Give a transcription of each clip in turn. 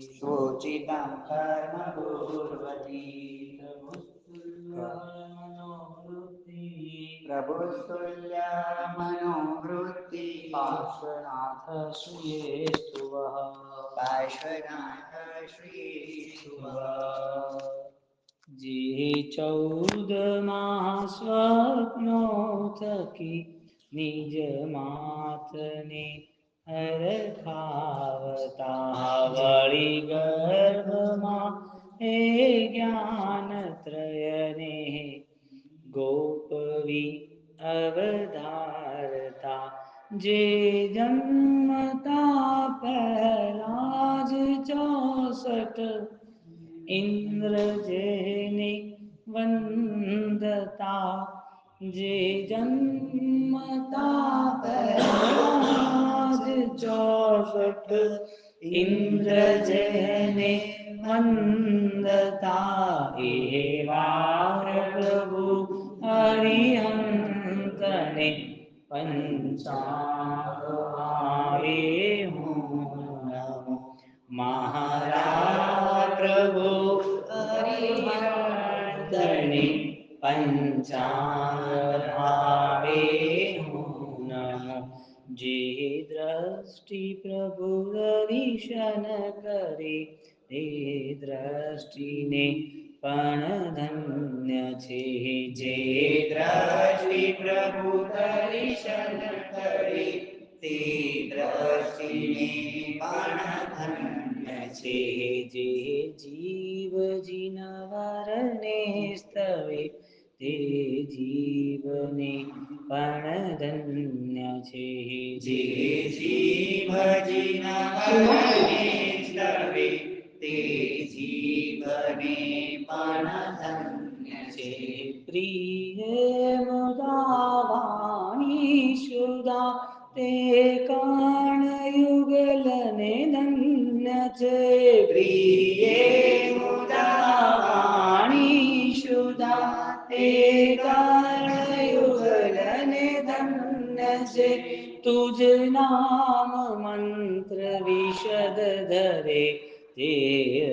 शोचितं कर्म कुर्वती प्रभुस्तुल्य मनोवृत्ति पार्श्वनाथ श्रियेस्तु वः पार्श्वनाथ श्रियेस्तु वः जे 14 स्वप्नो थकी निज मातने हरखावता वळी गर्भમાં हे ज्ञानत्रयने गोपवी अवधारता जे जन्मता પહેલા જ 64 इंद्र जेने वंदता जे जन्मता પહેલા જ 64 इंद्र जेने वंदता एवा प्रभु हरिहंतने पंचावे नमो महाराज प्रभु हरिहंतने पंचावे नमो जे दृष्टि प्रभु दर्शन करे તે દ્રષ્ટિને પણ ધન્ય છે જે દ્રષ્ટિ પ્રભુ દર્શન કરે તે દ્રષ્ટિને પણ ધન્ય છે જે જીવ જીનવરને સ્તવે તે જીવને પણ ધન્ય છે જે જીવ જીનવરને સ્તવે તે જીવને પણ ધન્ય છે પ્રિય મુદાવાણી શુદા તે કાણ યુગલને ધન્ય છે પ્રિય મુદાવાણી શુદા તે કાણ યુગલને ધન્ય છે તુજ નામ મંત્ર વિશદ ધરે તે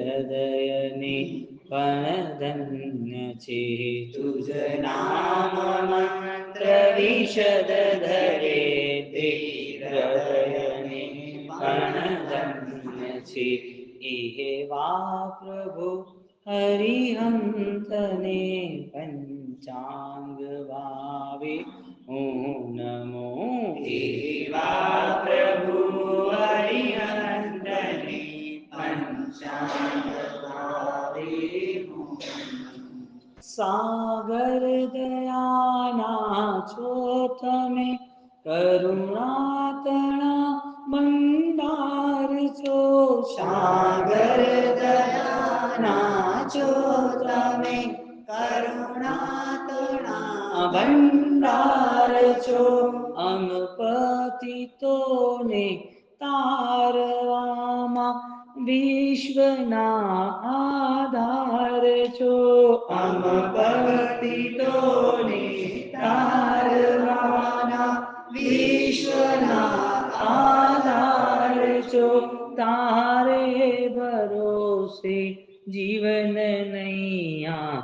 હૃદયને પણ ધન્ય છે તુજ નામ મંત્ર વિશદ ધરે તે હૃદયને પણ ધન્ય છે એવા પ્રભુ હરિહંતને પંચાંગ ભાવે નમો એવા પ્રભુ હરિહંતને પંચાંગ ભાવે સાગર દયાના છો તમે કરુણાતણા ભંડાર છો સાગર દયાના છો તમે કરુણાતણા ભંડાર છો અમ પતિતોને તારવામાં વિશ્વના આધાર છો અમ પતિતોને તારવાના વિશ્વના આધાર છો તારે ભરોસે જીવન નૈયા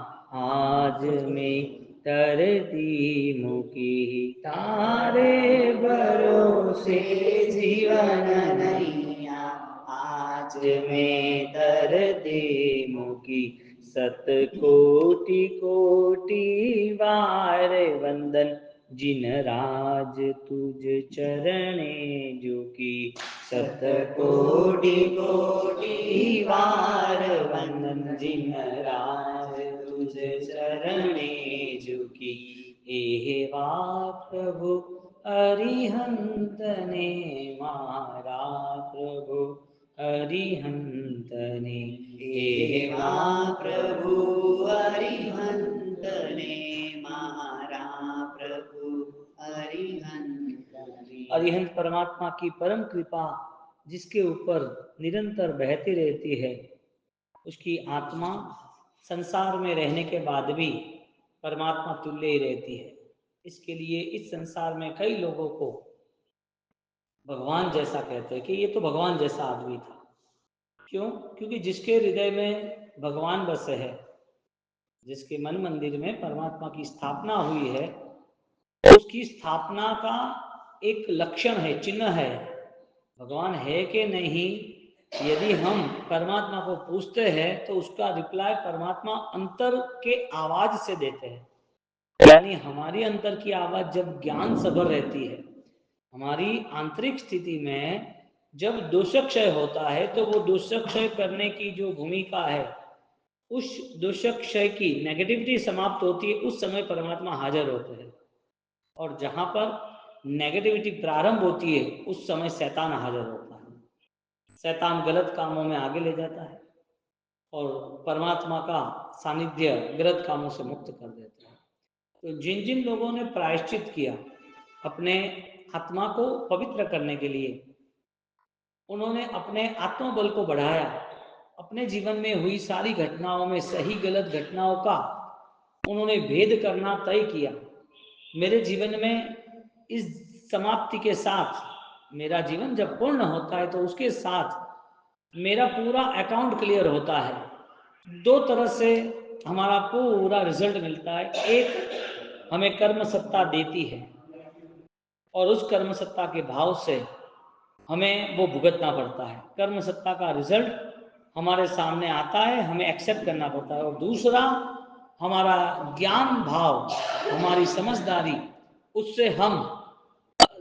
આજ મેં તરતી મૂકી તારે ભરોસે જીવન નૈયા આજ મેં તરતી મૂકી સત કોટી કોટી વાર વંદન जिन राज तुझ चरणे झुकी सत कोटि कोटि वार वंदन जिन राज तुझ चरणे झुकी एवा प्रभु अरिहंतने मारा प्रभु अरिहंतने एवा प्रभु अरिहंतने मारा प्रभु अरिहंत परमात्मा की परम कृपा जिसके ऊपर निरंतर बहती रहती है उसकी आत्मा संसार में रहने के बाद भी परमात्मा तुल्य ही रहती है। इसके लिए इस संसार में कई लोगों को भगवान जैसा कहते हैं कि ये तो भगवान जैसा आदमी था, क्यों? क्योंकि जिसके हृदय में भगवान बसे है, जिसके मन मंदिर में परमात्मा की स्थापना हुई है, उसकी स्थापना का एक लक्षण है, चिन्ह है, भगवान है कि नहीं। यदि हम परमात्मा को पूछते हैं तो उसका रिप्लाई परमात्मा अंतर के आवाज से देते हैं। यानी हमारी अंतर की आवाज जब ज्ञान सभर रहती है, हमारी आंतरिक स्थिति में जब दोषक्षय होता है, तो वो दोषक्षय करने की जो भूमिका है, उस दोषक्षय की नेगेटिविटी समाप्त होती है, उस समय परमात्मा हाजिर होते हैं। और जहां पर नेगेटिविटी प्रारंभ होती है, उस समय शैतान हाजिर होता है। शैतान गलत कामों में आगे ले जाता है और परमात्मा का सानिध्य गलत कामों से मुक्त कर देता है। तो जिन जिन लोगों ने प्रायश्चित किया अपने आत्मा को पवित्र करने के लिए, उन्होंने अपने आत्मबल को बढ़ाया, अपने जीवन में हुई सारी घटनाओं में सही गलत घटनाओं का उन्होंने भेद करना तय किया। मेरे जीवन में इस समाप्ति के साथ, मेरा जीवन जब पूर्ण होता है तो उसके साथ मेरा पूरा अकाउंट क्लियर होता है। दो तरह से हमारा पूरा रिजल्ट मिलता है। एक हमें कर्म सत्ता देती है और उस कर्म सत्ता के भाव से हमें वो भुगतना पड़ता है। कर्म सत्ता का रिजल्ट हमारे सामने आता है, हमें एक्सेप्ट करना पड़ता है। और दूसरा हमारा ज्ञान भाव, हमारी समझदारी, उससे हम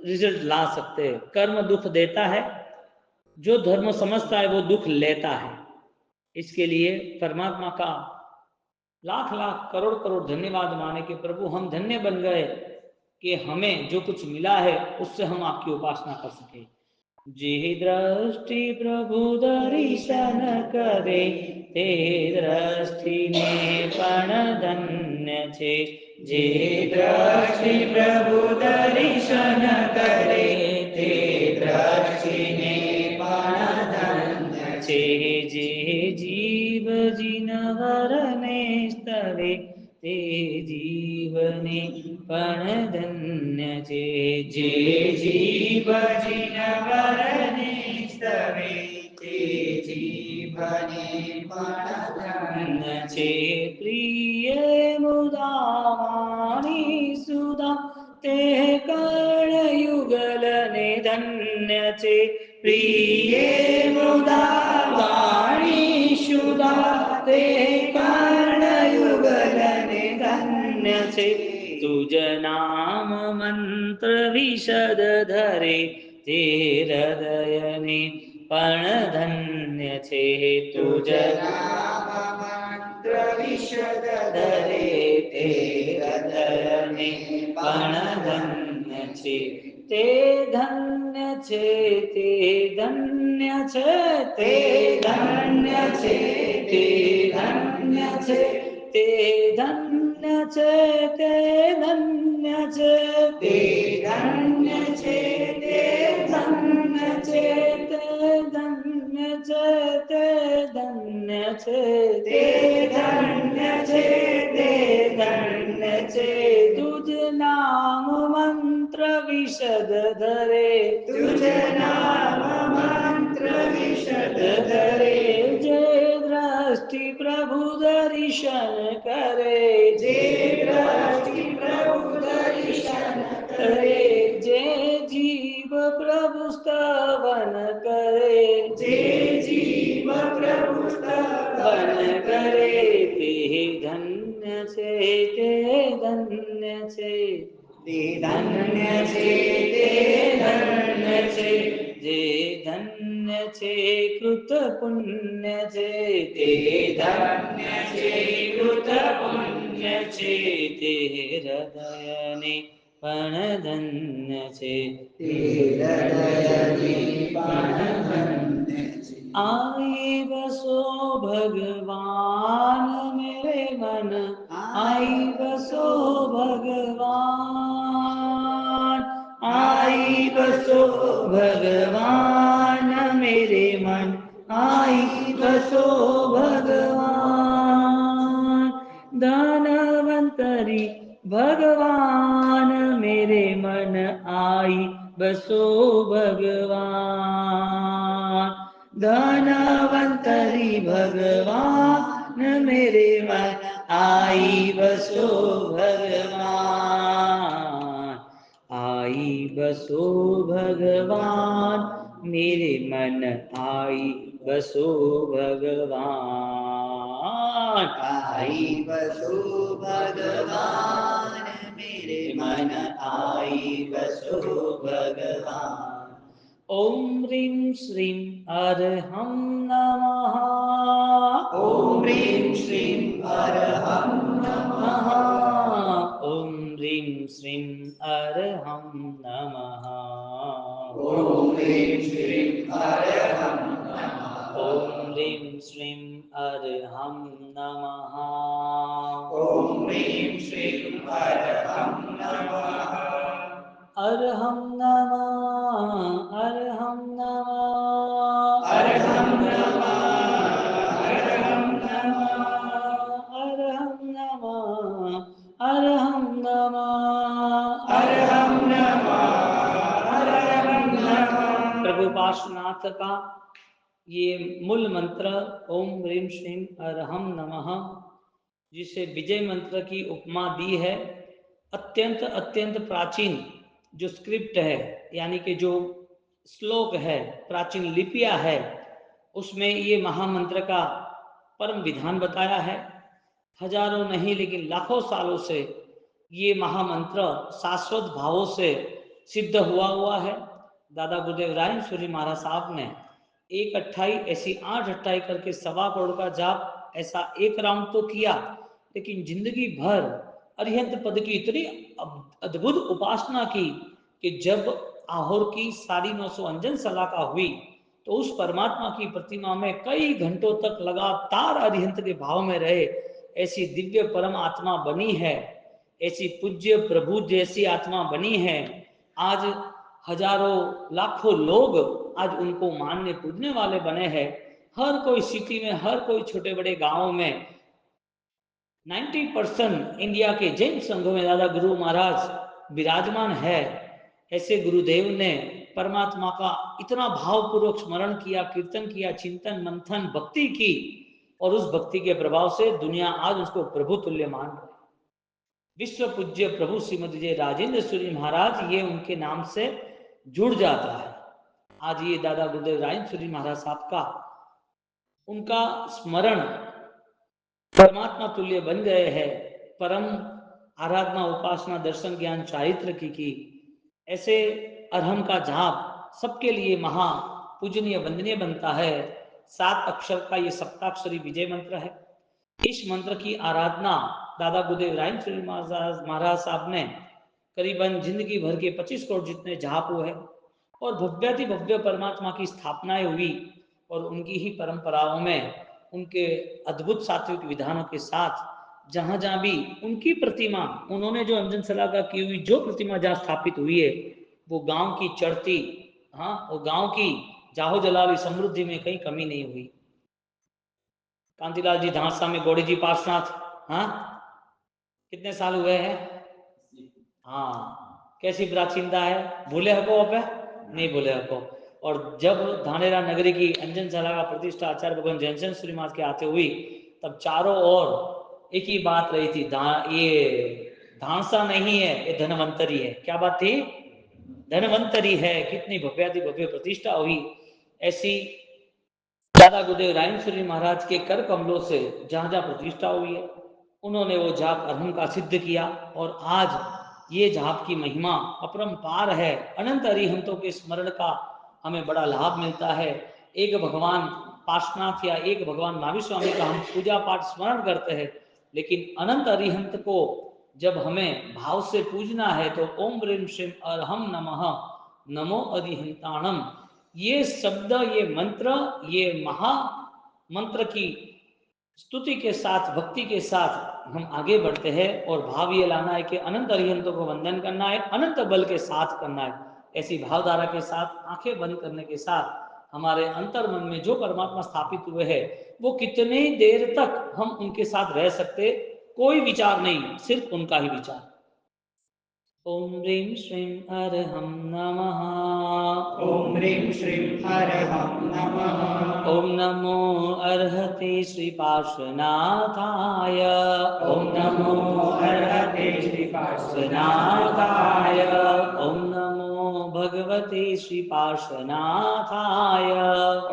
रिजल्ट ला सकते हैं। कर्म दुख देता है, जो धर्म समझता है वो दुख लेता है। इसके लिए परमात्मा का लाख लाख करोड़ करोड़ धन्यवाद माने कि प्रभु हम धन्य बन गए कि हमें जो कुछ मिला है उससे हम आपकी उपासना कर सके। जे दृष्टि प्रभु दर्शन करे, ते दृष्टि ने पण धन्य छे। जे दृष्टि प्रभु दर्शन करे, ते दृष्टि ने पण धन्य छे। जे जीव जिनवर ने स्थले, ते जीवने पण धन्य छे। जे जीव जिनवर ने स्थले, ते जीवने पण धन्य छे। प्रिय मुदा वाणी सुधा, ते कर्ण युगल ने धन्य छे। प्रिय मुदा वाणी सुधा, ते कर्ण युगल ने धन्य छे। तुझ नाम मंत्र विशद धरे, ते हृदय ने पण धन्य छे। तुझ नाम मंत्र विशद धरे, ते हृदय ने पण धन्य छे। ते धन्य छे, ते धन्य छे, ते धन्य छे, ते धन्य छे, ते धन्य छे, ते धन्य छे, ते धन्य छे, ते धन्य छे, ते धन्य छे, ते धन्य छे, ते धन्य छे, ते धन्य छे। तुझ नाम मंत्र विशद धरे, तुझ नाम मंत्र विशद धरे। जय दृष्टि प्रभु दर्शन करे, जय दृष्टि प्रभु दर्शन करे। जय जीव प्रभु स्तवन करे, जय जीव प्रभु स्तवन करे। ते धन्य छे, ते धन्य छे, ते धन्य छे, ते धन्य छे। जे धन्य छे कृत पुण्य छे, ते धन्य छे कृत पुण्य छे। ते हृदय ने पण धन्य छे, ते हृदय ने पण धन्य छे। आई बसो भगवान मेरे मन, आई बसो भगवान, आई बसो भगवान मेरे मन, आई बसो भगवान। धनवंतरी भगवान मेरे मन, आई बसो भगवान। धनवंतरी भगवान मेरे मन आई बसो भगवान, आई बसो भगवान मेरे मन आई बसो भगवान, आई बसो भगवान मेरे मन आई बसो भगवान। ओम ह्रीं श्रीं अर्हं नमः, ओम ह्रीं श्रीं अर्हं नमः, ओम ह्रीं श्रीं अर्हं नमः, ओम ह्रीं श्रीं अर्हं नमः, ओम ह्रीं श्रीं अर्हं नमः, ओम ह्रीं श्रीं अर्हं नमः, अर्हं नमः, अर्हं नमः, अर्हं नमः, अर्हं अर्हं नमः, अर्हं नमः, अर्हं नमः, अर्हं नमः। प्रभु पार्श्वनाथ का ये मूल मंत्र ओम ह्रीं श्रीं अर्हं नमः, जिसे विजय मंत्र की उपमा दी है, अत्यंत अत्यंत प्राचीन जो स्क्रिप्ट है, यानी कि जो श्लोक है, प्राचीन लिपियां है, उसमें ये महामंत्र का परम विधान बताया है। हजारों नहीं लेकिन लाखों सालों से ये महामंत्र शाश्वत भावों से सिद्ध हुआ है। दादा गुरुदेव राय सूरी महाराज साहब ने 1 अट्ठाई ऐसी 8 अट्ठाई करके 1.25 करोड़ का जाप ऐसा एक राउंड तो किया, लेकिन जिंदगी भर अरिहंत पद की इतनी अद्भुत उपासना की कि जब आहोर की 950 अंजन सलाका हुई तो उस परमात्मा की प्रतिमा में कई घंटों तक लगातार अरिहंत के भाव में रहे। ऐसी दिव्य परम आत्मा बनी है, ऐसी पूज्य प्रभु जैसी आत्मा बनी है। आज हजारों लाखों लोग आज उनको मानने पूजने वाले बने हैं। हर कोई सिटी में, हर कोई छोटे बड़े गांवों में 90% इंडिया के जैन संघों में दादा गुरु महाराज विराजमान है। ऐसे गुरुदेव ने परमात्मा का इतना भावपूर्वक स्मरण किया, कीर्तन किया, चिंतन मंथन भक्ति की, और उस भक्ति के प्रभाव से दुनिया आज उसको प्रभु तुल्य मान रही। विश्व पूज्य प्रभु श्रीमद जय राजेंद्र सूरी महाराज, ये उनके नाम से जुड़ जाता है। आज ये दादा गुरुदेव राजेंद्र सूरी महाराज साहब का उनका स्मरण परमात्मा तुल्य बन गए हैं। परम आराधना, उपासना, दर्शन, ज्ञान, चारित्र की ऐसे अरहम का जाप सबके लिए महा पूजनीय वंदनीय बनता है। 7 अक्षर का ये सप्ताक्षरी विजय मंत्र है। इस मंत्र की आराधना दादा गुरुदेव राय सूरी महाराज साहब ने करीबन जिंदगी भर के 25 करोड़ जितने जाप हुए और भव्याति भव्य परमात्मा की स्थापनाएं हुई, और उनकी ही परंपराओं में उनके अद्भुत सात्विक विधानों के साथ जहां जहां भी उनकी प्रतिमा, उन्होंने जो अंजन सलाका की हुई जो प्रतिमा जहां स्थापित हुई है, वो गांव की चढ़ती, हाँ, वो गांव की जाहो जलाली समृद्धि में कहीं कमी नहीं हुई। कांतिलाल जी धांसा में गौड़ी जी पार्श्वनाथ, हाँ, कितने साल हुए हैं? हाँ, कैसी प्राचीनता है, भूले हको पे नहीं भूले हको। और जब धानेरा नगरी की अंजन सलाका प्रतिष्ठा आचार्य भगवान जयचंद श्री महाराज के आते हुई, तब चारों ओर एक ही बात रही थी, ये धांसा नहीं है, ये धनवंतरी है। क्या बात थी? धनवंतरी है। कितनी भव्याति भव्य प्रतिष्ठा हुई। ऐसी दादा गुरुदेव रायचूरी महाराज के कर कमलों से जहां जहां प्रतिष्ठा हुई है, उन्होंने वो जाप अरहम का सिद्ध किया, और आज ये जाप की महिमा अपरंपार है। अनंत अरिहंतों के स्मरण का हमें बड़ा लाभ मिलता है। एक भगवान पार्श्वनाथ या एक भगवान महावीर स्वामी का हम पूजा पाठ स्मरण करते हैं, लेकिन अनंत अरिहंत को जब हमें भाव से पूजना है तो ओम ह्रीं श्रीं अर्हं नमः, नमो अरिहंताणम, ये शब्द, ये मंत्र, ये महा मंत्र की स्तुति के साथ, भक्ति के साथ हम आगे बढ़ते हैं, और भाव ये लाना है कि अनंत अरिहंतों को वंदन करना है, अनंत बल के साथ करना है। ऐसी भावधारा के साथ आंखें बंद करने के साथ हमारे अंतर मन में जो परमात्मा स्थापित हुए हैं, वो कितनी देर तक हम उनके साथ रह सकते, कोई विचार नहीं, सिर्फ उनका ही विचार। ओम ह्रीं श्रीं अर्हं नमः। ओम ह्रीं श्रीं अर्हं नमः। ओम नमो अर्हते श्रीपार्श्वनाथाय। ओम नमो अर्हते श्रीपार्श्वनाथाय। ओम नमो भगवते श्रीपार्श्वनाथाय।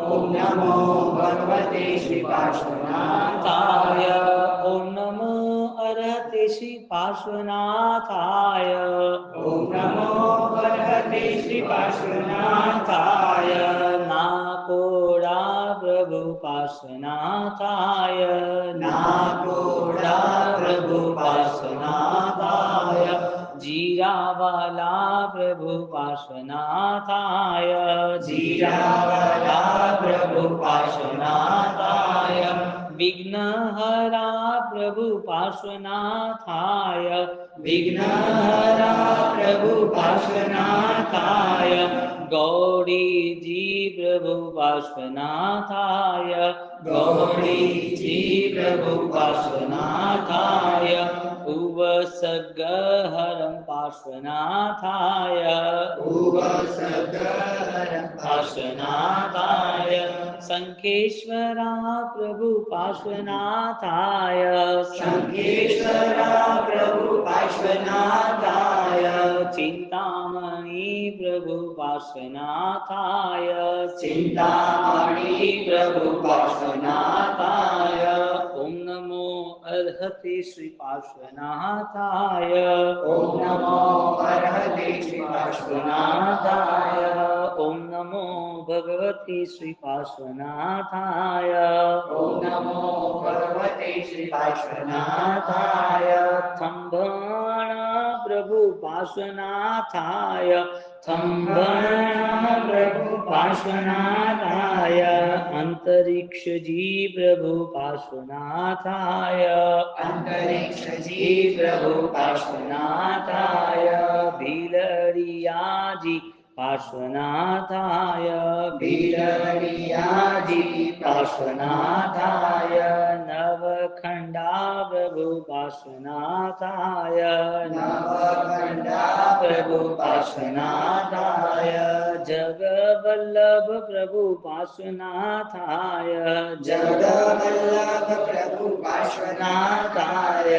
ओम नमो भगवते श्रीपार्श्वनाथाय। ओम नमो अर्हते श्रीपार्श्वनाथाय। ओम नमो अर्हते श्रीपार्श्वनाथाय। नाकोड़ा प्रभु पार्श्वनाथाय। नाकोड़ा प्रभु पार्श्वनाथाय। जीरावाला प्रभु पार्श्वनाथाय। जीरावाला प्रभु पार्श्वनाथाय। विघ्नहरा प्रभु पार्श्वनाथाय। विघ्नहरा प्रभु पार्श्वनाथाय। गौरी जी प्रभु पार्श्वनाथाय। गौरी जी प्रभु पार्श्वनाथाय। उवसगहरं पार्श्वनाथाय। उवसगहरं पार्श्वनाथाय। शंखेश्वरा प्रभु पार्श्वनाथाय। शंखेश्वरा प्रभु पार्श्वनाथाय। चिंतामणि प्रभु पार्श्वनाथाय। चिंतामणि प्रभु पार्श्वनाथाय। ओम नमो अर्हते श्री पार्श्वनाथाय। ओम नमो अर्हते श्री पार्श्वनाथाय। ओम नमो भगवते श्री पार्श्वनाथाय। ओम नमो भगवते श्री पार्श्वनाथाय। थम्भण प्रभु पार्श्वनाथाय। थम्भण प्रभु पार्श्वनाथाय। अंतरिक्ष जी प्रभु पार्श्वनाथाय। अंतरिक्ष जी प्रभु पार्श्वनाथाय। भीलरिया जी पार्श्वनाथाय। भीलरिया जी पार्श्वनाथाय। नवखंडा प्रभु पार्श्वनाथाय। नवखंडा प्रभु पार्श्वनाथाय। जगवल्लभ प्रभु पार्श्वनाथाय। जगवल्लभ प्रभु पार्श्वनाथाय।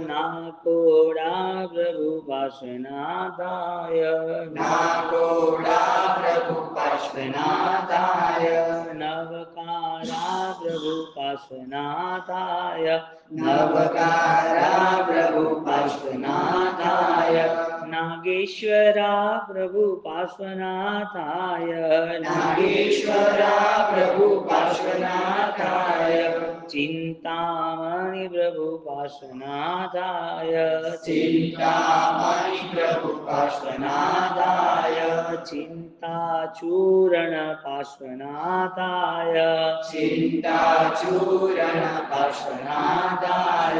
नाकोड़ा प्रभु पार्श्वनाथाय। नाकोड़ा प्रभु पार्श्वनाथाय। नवकारा प्रभु पार्श्वनाथाय। नवकारा प्रभु पार्श्वनाथाय। नागेश्वरा प्रभु पार्श्वनाथाय। नागेश्वरा प्रभु पार्श्वनाथाय। चिंतामणि प्रभु पार्श्वनाथाय। चिंतामणि प्रभु पार्श्वनाथाय। चिंताचूरण पार्श्वनाथाय। चिंताचूरण पार्श्वनाथाय।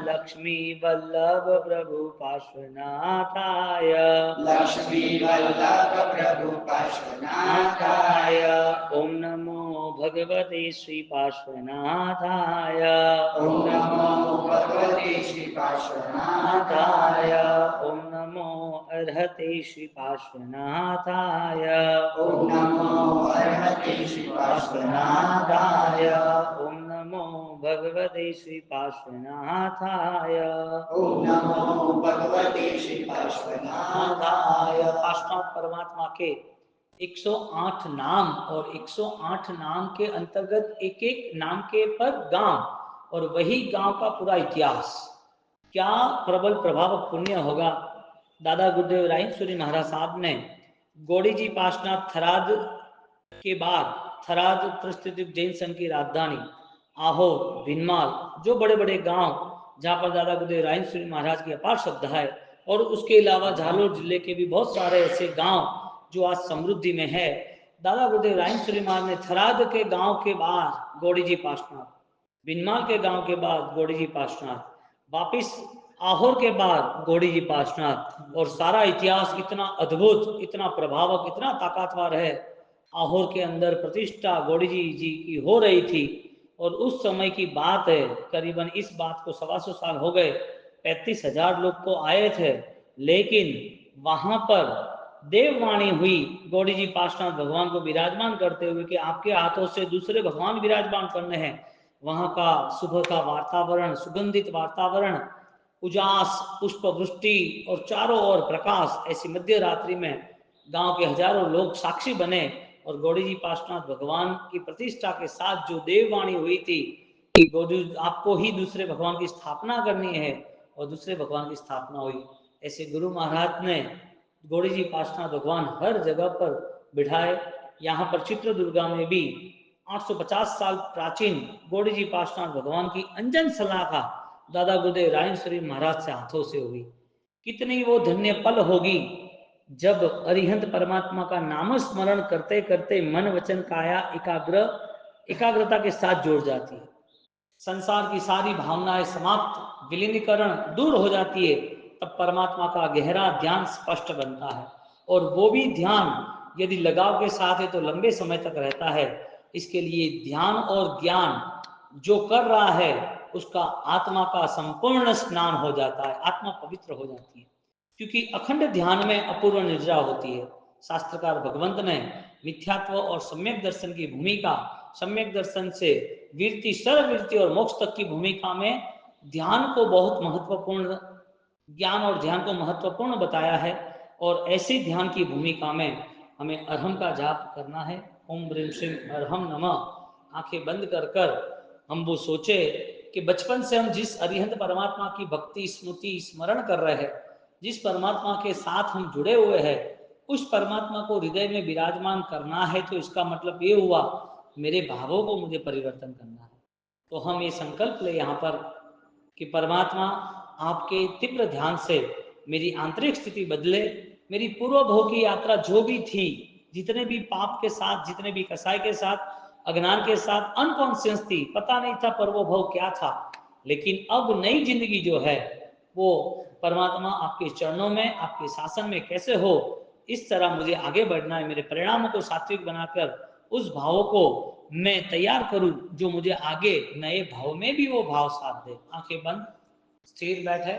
लक्ष्मी वल्लभ प्रभु पार्श्वनाथाय। लक्ष्मी वल्लभ प्रभु पार्श्वनाथाय। ओम नमो भगवते श्री पार्श्वनाथाय। ओम नमो भगवते श्री पार्श्वनाथाय। ओम नमो अर्हते श्री पार्श्वनाथाय। ओम नमो अर्हते श्री पार्श्वनाथाय। ओम नमो भगवते श्री पार्श्वनाथाय। ओम नमो भगवते श्री पार्श्वनाथाय। पार्श्वनाथ परमात्मा के 108 नाम और 108 नाम के अंतर्गत एक एक नाम के पर गांव और वही गांव का पूरा इतिहास। क्या प्रबल प्रभाव पुण्य होगा। दादा गुरुदेव रायेश्वरी महाराज साहब ने गौड़ी जी पार्श्वनाथ थराद के बाद थराद प्रस्थित जैन संघ की राजधानी आहोर भिनमाल जो बड़े बड़े गांव जहाँ पर दादा गुरुदेव रायेश्वरी महाराज की अपार श्रद्धा है और उसके अलावा झालोर जिले के भी बहुत सारे ऐसे गांव जो आज समृद्धि में है। दादा गुरुदेव रायेश्वरी महाराज ने थराद के गांव के बाद गौड़ी जी पार्श्वनाथ, भिनमाल के गांव के बाद गौड़ी जी पार्श्वनाथ, वापिस आहोर के बाद गौड़ी जी पार्श्वनाथ, और सारा इतिहास इतना अद्भुत, इतना प्रभावक, इतना ताकतवर है। आहोर के अंदर प्रतिष्ठा गौड़ी जी की हो रही थी और उस समय की बात है, करीबन इस बात को 125 साल हो गए। 35,000 लोग तो आए थे, लेकिन वहां पर देववाणी हुई गौड़ी जी पार्श्वनाथ भगवान को विराजमान करते हुए कि आपके हाथों से दूसरे भगवान विराजमान करने हैं। वहां का सुबह का वातावरण, सुगंधित वातावरण, उजास, पुष्प वृष्टि और चारों ओर प्रकाश, ऐसी मध्य रात्रि में गांव के हजारों लोग साक्षी बने और गौड़ी जी पार्श्वनाथ भगवान की प्रतिष्ठा के साथ जो देववाणी हुई थी कि गौड़ी आपको ही दूसरे भगवान की स्थापना करनी है, और दूसरे भगवान की स्थापना हुई। ऐसे गुरु महाराज ने गौड़ी जी पार्श्वनाथ भगवान हर जगह पर बिठाए। यहाँ पर चित्रदुर्गा में भी 850 साल प्राचीन गौड़ी जी पार्श्वनाथ भगवान की अंजन सलाखा दादा गुरुदेव रायेश्वरी महाराज से हाथों से हुई। कितनी वो धन्य पल होगी जब अरिहंत परमात्मा का नाम स्मरण करते करते मन वचन काया एकाग्रता के साथ जुड़ जाती है। संसार की सारी भावनाएं समाप्त, विलीनीकरण दूर हो जाती है। तब परमात्मा का गहरा ध्यान स्पष्ट बनता है, और वो भी ध्यान यदि लगाव के साथ है तो लंबे समय तक रहता है। इसके लिए ध्यान और ज्ञान जो कर रहा है उसका आत्मा का संपूर्ण स्नान हो जाता है, आत्मा पवित्र हो जाती है, क्योंकि अखंड ध्यान में अपूर्व निद्रा होती है। शास्त्रकार भगवंत ने मिथ्यात्व और सम्यक दर्शन की भूमिका, सम्यक दर्शन से वीरति, सर्ववीरति और मोक्ष तक की भूमिका में ध्यान को बहुत महत्वपूर्ण, ज्ञान और ध्यान को महत्वपूर्ण बताया है। और ऐसे ध्यान की भूमिका में हमें अरहम का जाप करना है। ओम ब्रीम श्रीम अरहम नमः। आंखें बंद कर कर हम वो सोचे कि बचपन से हम जिस अरिहंत परमात्मा की भक्ति स्मृति स्मरण कर रहे हैं, जिस परमात्मा के साथ हम जुड़े हुए हैं, उस परमात्मा को हृदय में विराजमान करना है। तो इसका मतलब ये हुआ मेरे भावों को मुझे परिवर्तन करना है। तो हम ये संकल्प ले यहाँ पर कि परमात्मा आपके तीव्र ध्यान से मेरी आंतरिक स्थिति बदले, मेरी पूर्व भोग की यात्रा जो भी थी, जितने भी पाप के साथ, जितने भी कसाई के साथ, अज्ञान के साथ, अनकॉन्शियस थी, पता नहीं था पर वो भोग क्या था, लेकिन अब नई जिंदगी जो है वो परमात्मा आपके चरणों में, आपके शासन में कैसे हो, इस तरह मुझे आगे बढ़ना है। मेरे परिणामों को सात्विक बनाकर उस भावों को मैं तैयार करूं जो मुझे आगे नए भाव में भी वो भाव साथ दे। आंखें बंद, स्थिर बैठे।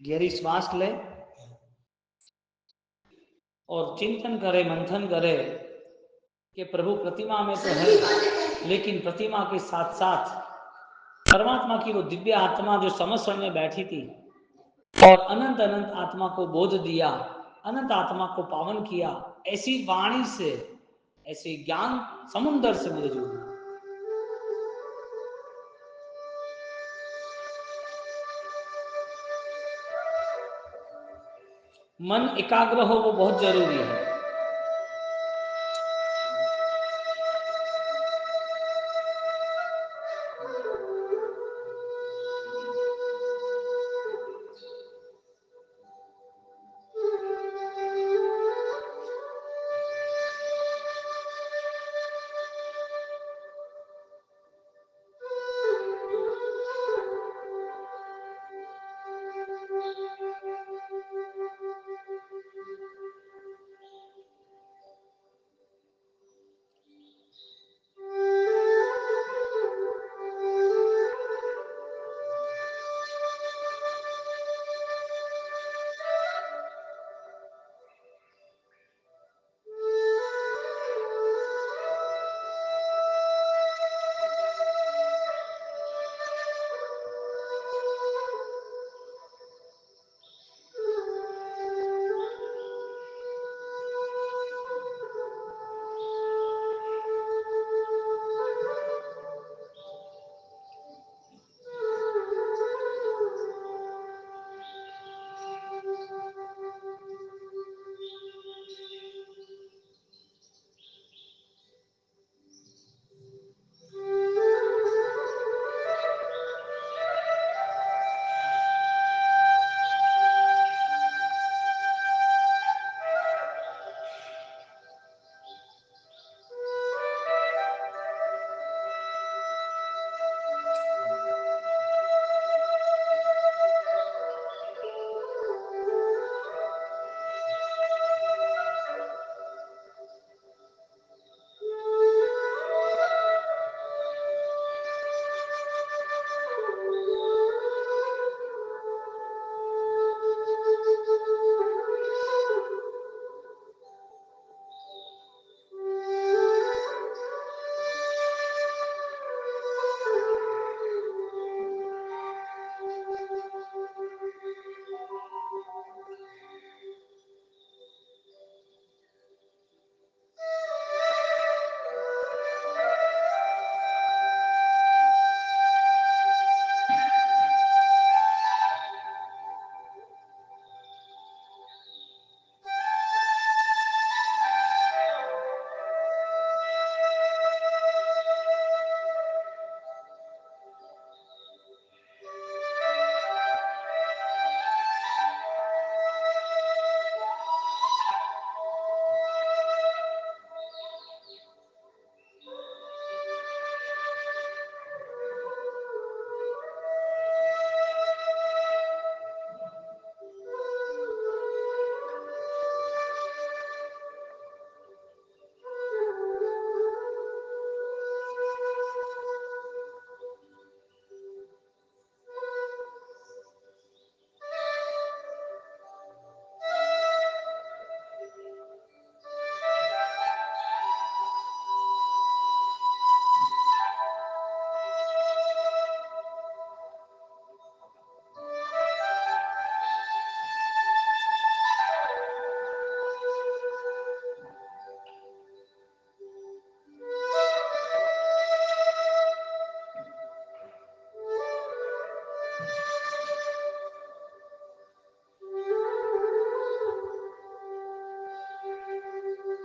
गहरी श्वास ले और चिंतन करे, मंथन करे कि प्रभु प्रतिमा में तो है, लेकिन प्रतिमा के साथ साथ परमात्मा की वो दिव्य आत्मा जो समस्वरण में बैठी थी और अनंत अनंत आत्मा को बोध दिया, अनंत आत्मा को पावन किया, ऐसी वाणी से, ऐसे ज्ञान समुद्र से मुझे जुड़ना। मन एकाग्र हो वो बहुत जरूरी है।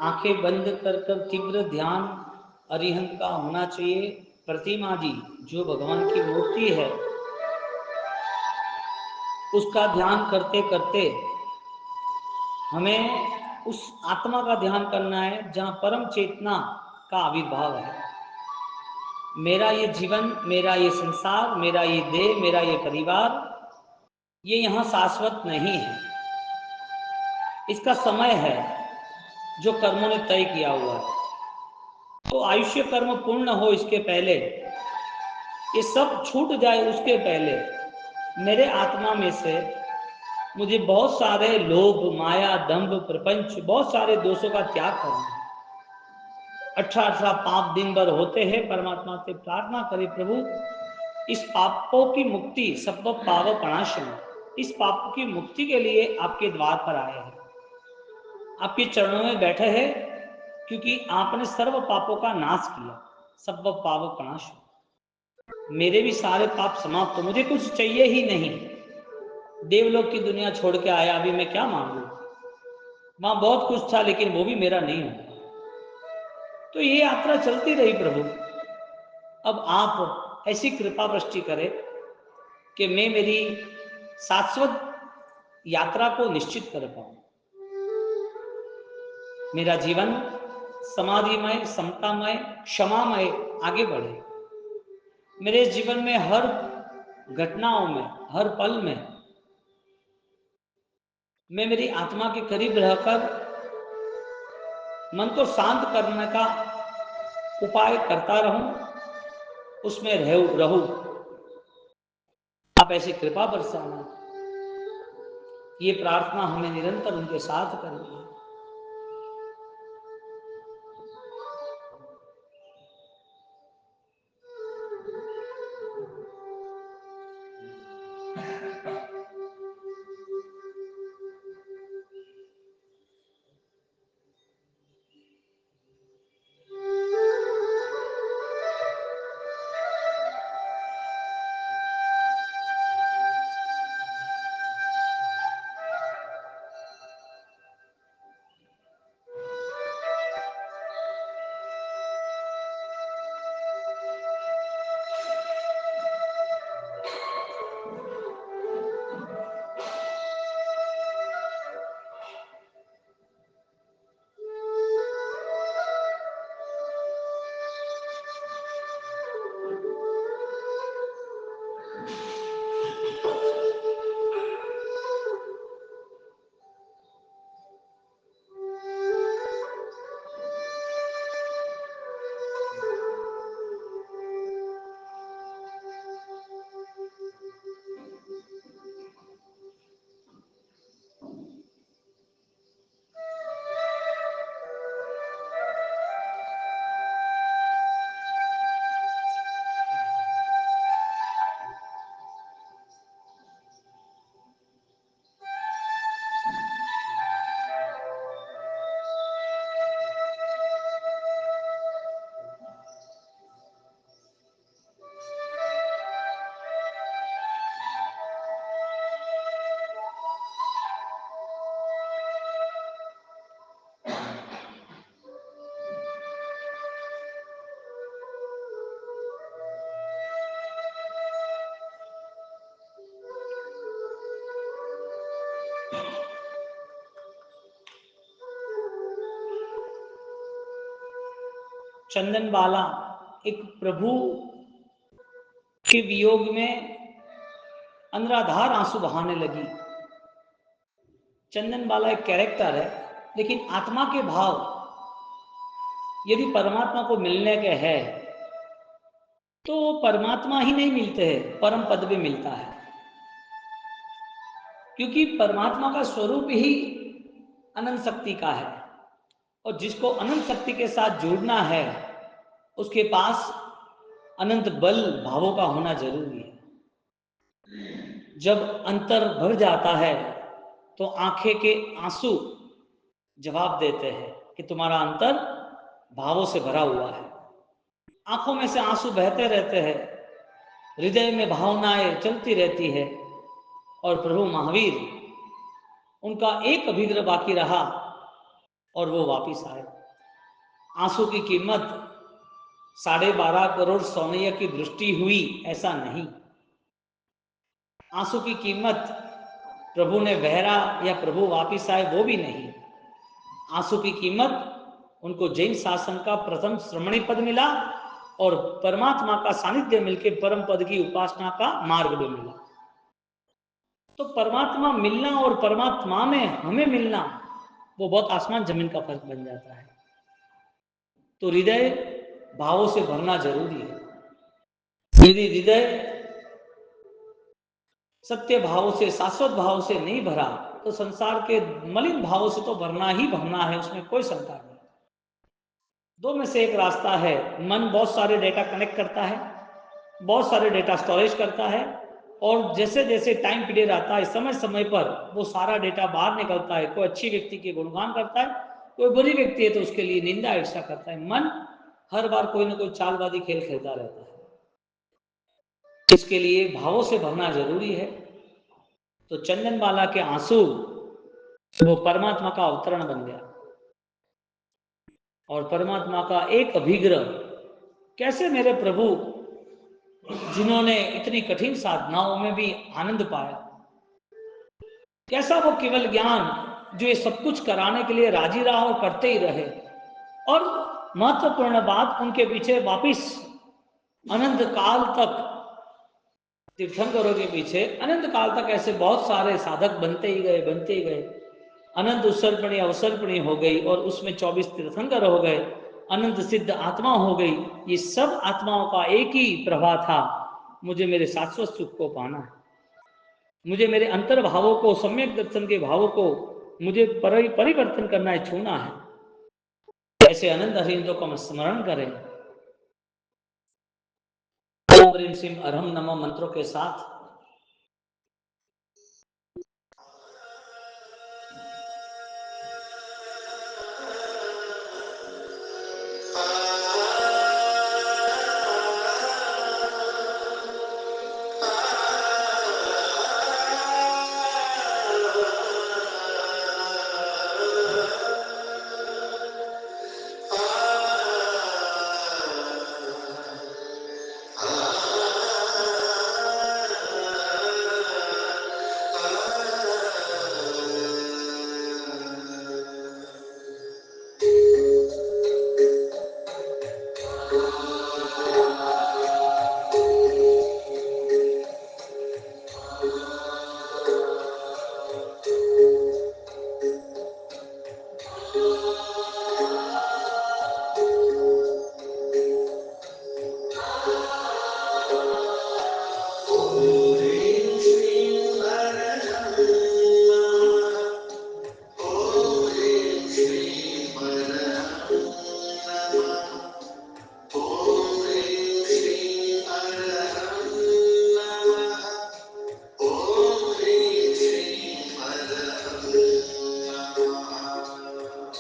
आंखें बंद कर कर तीव्र ध्यान अरिहंत का होना चाहिए। प्रतिमा जी जो भगवान की मूर्ति है उसका ध्यान करते करते हमें उस आत्मा का ध्यान करना है जहां परम चेतना का आविर्भाव है। मेरा ये जीवन, मेरा ये संसार, मेरा ये देह, मेरा ये परिवार, ये यहाँ शाश्वत नहीं है। इसका समय है जो कर्मों ने तय किया हुआ है। तो आयुष्य कर्म पूर्ण हो इसके पहले, ये सब छूट जाए उसके पहले मेरे आत्मा में से मुझे बहुत सारे लोभ, माया, दंभ, प्रपंच, बहुत सारे दोषों का त्याग करना है। 18 पाप दिन भर होते हैं। परमात्मा से प्रार्थना करें, प्रभु इस पापों की मुक्ति, सब पाप प्रणाशन, इस पाप की मुक्ति के लिए आपके द्वार पर आए हैं, आपके चरणों में बैठे हैं, क्योंकि आपने सर्व पापों का नाश किया। सब पाप प्रणाशन, मेरे भी सारे पाप समाप्त हो, मुझे कुछ चाहिए ही नहीं। देवलोक की दुनिया छोड़ के आया, अभी मैं क्या मांगू? वहां बहुत कुछ था लेकिन वो भी मेरा नहीं हुआ। तो ये यात्रा चलती रही प्रभु। अब आप ऐसी कृपा वृष्टि करें कि मैं मेरी शाश्वत यात्रा को निश्चित कर पाऊं। मेरा जीवन समाधिमय, समतामय, क्षमामय आगे बढ़े। मेरे जीवन में हर घटनाओं में, हर पल में मैं मेरी आत्मा के करीब रहकर मन को शांत करने का उपाय करता रहूं, उसमें रहूं। आप ऐसी कृपा बरसाना, ये प्रार्थना हमें निरंतर उनके साथ करनी है। चंदन बाला एक प्रभु के वियोग में अंधराधार आंसू बहाने लगी। चंदन बाला एक कैरेक्टर है, लेकिन आत्मा के भाव यदि परमात्मा को मिलने के है तो परमात्मा ही नहीं मिलते हैं, परम पद भी मिलता है। क्योंकि परमात्मा का स्वरूप ही अनंत शक्ति का है, और जिसको अनंत शक्ति के साथ जुड़ना है उसके पास अनंत बल भावों का होना जरूरी है। जब अंतर भर जाता है तो आंखें के आंसू जवाब देते हैं कि तुम्हारा अंतर भावों से भरा हुआ है। आंखों में से आंसू बहते रहते हैं, हृदय में भावनाएं चलती रहती है और प्रभु महावीर उनका एक अभिग्रह बाकी रहा और वो वापिस आए। आंसू की कीमत 12.5 करोड़ सोने की दृष्टि हुई ऐसा नहीं। आंसू की कीमत प्रभु ने बहरा या प्रभु वापिस आए वो भी नहीं। आंसू की कीमत उनको जैन शासन का प्रथम श्रमणी पद मिला और परमात्मा का सानिध्य मिलकर परम पद की उपासना का मार्ग भी मिला। तो परमात्मा मिलना और परमात्मा में हमें मिलना वो बहुत आसमान जमीन का फर्क बन जाता है। तो हृदय भावों से भरना जरूरी है। यदि हृदय सत्य भावों से, शाश्वत भाव से नहीं भरा तो संसार के मलिन भावों से तो भरना ही भरना है, उसमें कोई शंका नहीं। दो में से एक रास्ता है। मन बहुत सारे डेटा कनेक्ट करता है, बहुत सारे डेटा स्टोरेज करता है और जैसे जैसे टाइम पीरियड आता है समय समय पर वो सारा डेटा बाहर निकलता है। कोई अच्छी व्यक्ति के गुणगान करता है, कोई बुरी व्यक्ति है तो उसके लिए निंदा ईर्ष्या करता है। मन हर बार कोई ना कोई चालबाजी खेल खेलता रहता है। इसके लिए भावों से भरना जरूरी है। तो चंदन बाला के आंसू वो परमात्मा का अवतरण बन गया और परमात्मा का एक अभिग्रह। कैसे मेरे प्रभु जिन्होंने इतनी कठिन साधनाओं में भी आनंद पाया, कैसा वो केवल ज्ञान जो ये सब कुछ कराने के लिए राजी रहा और करते ही रहे। और महत्वपूर्ण बात, उनके पीछे वापिस अनंत काल तक, तीर्थंकरों के पीछे अनंत काल तक ऐसे बहुत सारे साधक बनते ही गए। अनंत उत्सर्पणी अवसर्पणी हो गई और उसमें 24 तीर्थंकर हो गए, अनंत सिद्ध आत्मा हो गई। ये सब आत्माओं का एक ही प्रवाह था, मुझे मेरे शाश्वत सुख को पाना है, मुझे मेरे अंतर भावों को, सम्यक दर्शन के भावों को मुझे परिवर्तन करना है, छूना है। ऐसे अनंत हरिंदों का हम स्मरण करें। ओम ह्रीम श्रीम अरहम नमः मंत्रों के साथ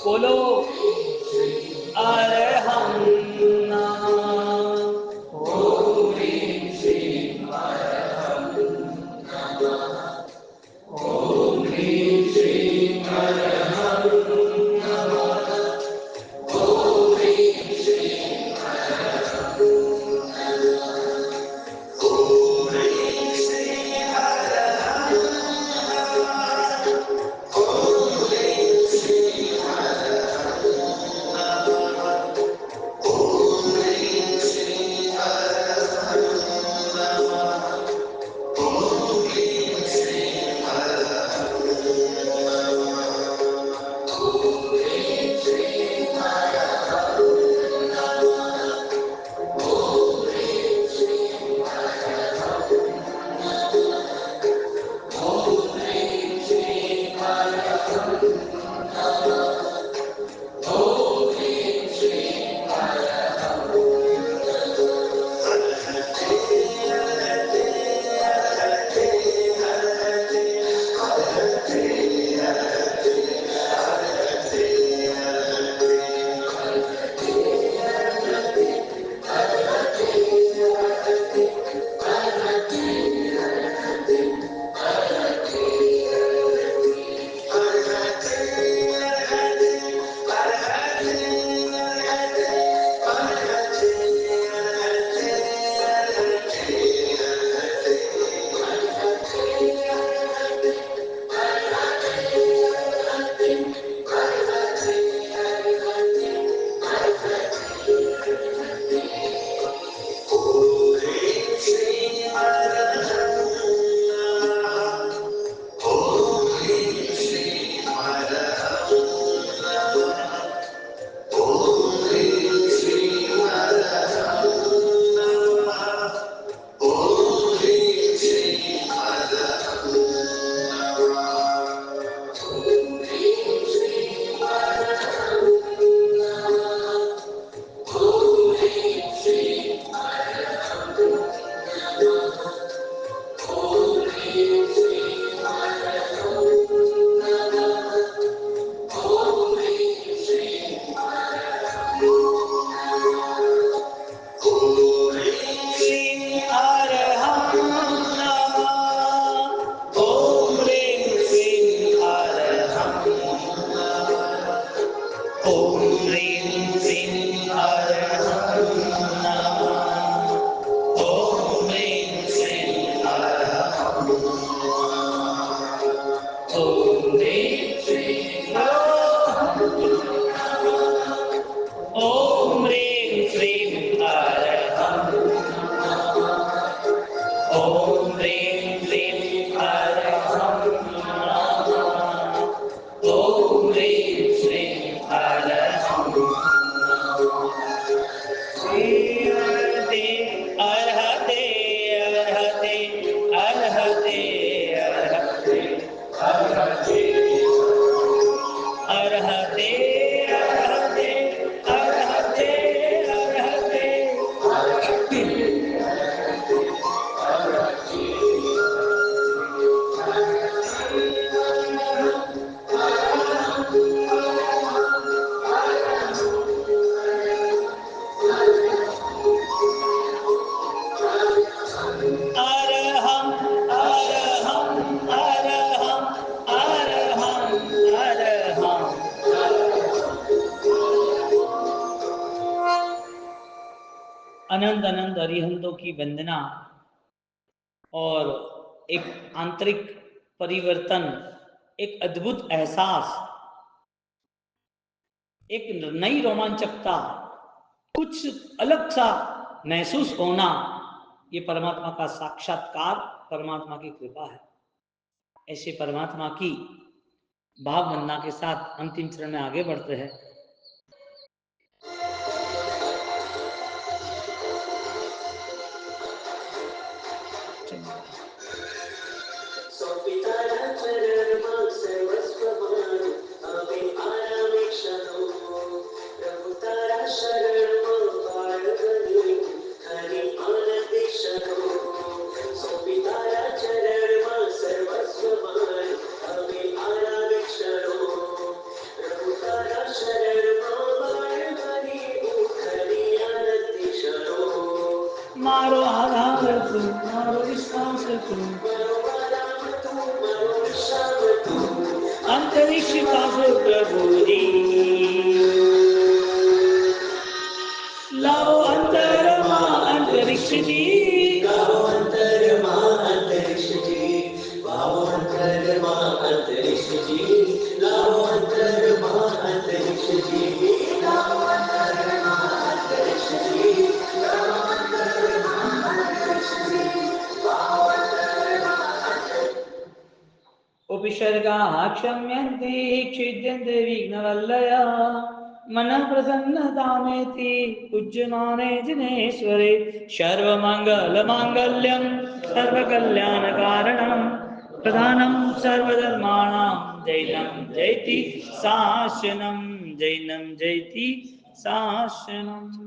बोलो अरहम नमः। ओम ह्रीम श्रीम अरहम नमः। ओम ह्रीम श्रीम अरहम नमः। ओम ह्रीम श्रीम अरहम नमः। ओम ह्रीम श्रीम अरहम नमः। ओम ह्रीम श्रीम अरहम ह्रीं श्रीं ओम ह्रीं श्रीं अरहं ॐ ह्रीं श्रीं अरहं नमः ॐ ह्रीं श्रीं अरहं अर्हते अर्हते अर्हते अर्हते अर्हते अर्हते अर्हते अर्हते अर्हते अर्हते अरहं अरहं अरहं अरहं अरहं। अनंत अनंत अरिहंतों की वंदना और एक आंतरिक परिवर्तन, एक अद्भुत एहसास, एक नई रोमांचकता, कुछ अलग सा महसूस होना, ये परमात्मा का साक्षात्कार, परमात्मा की कृपा है। ऐसे परमात्मा की भाव वंदना के साथ अंतिम चरण में आगे बढ़ते हैं। मारो आधार तू, मारो विश्वास तू, अंतरिक्ष पासो प्रभु जी, लाओ अंतरमा अंतरिक्ष जी, गाओ अंतरमा अंतरिक्ष जी, गाओ अंतरमा अंतरिक्ष जी, गाओ अंतरमा अंतरिक्ष जी, गाओ अंतरमा अंतरिक्ष जी, गाओ अंतरमा अंतरिक्ष जी, गाओ अंतरमा उपसर्गा क्षम्यन्ते क्षिद्यन्ते विघ्नवल्लया, मन प्रसन्नतामेति पूज्यमाने जिनेश्वरे, सर्वमंगल मांगल्यं सर्वकल्याणकारणं, प्रधानं सर्वधर्माणां जैनं जयति शासनं, जैनं जयति शासनम्।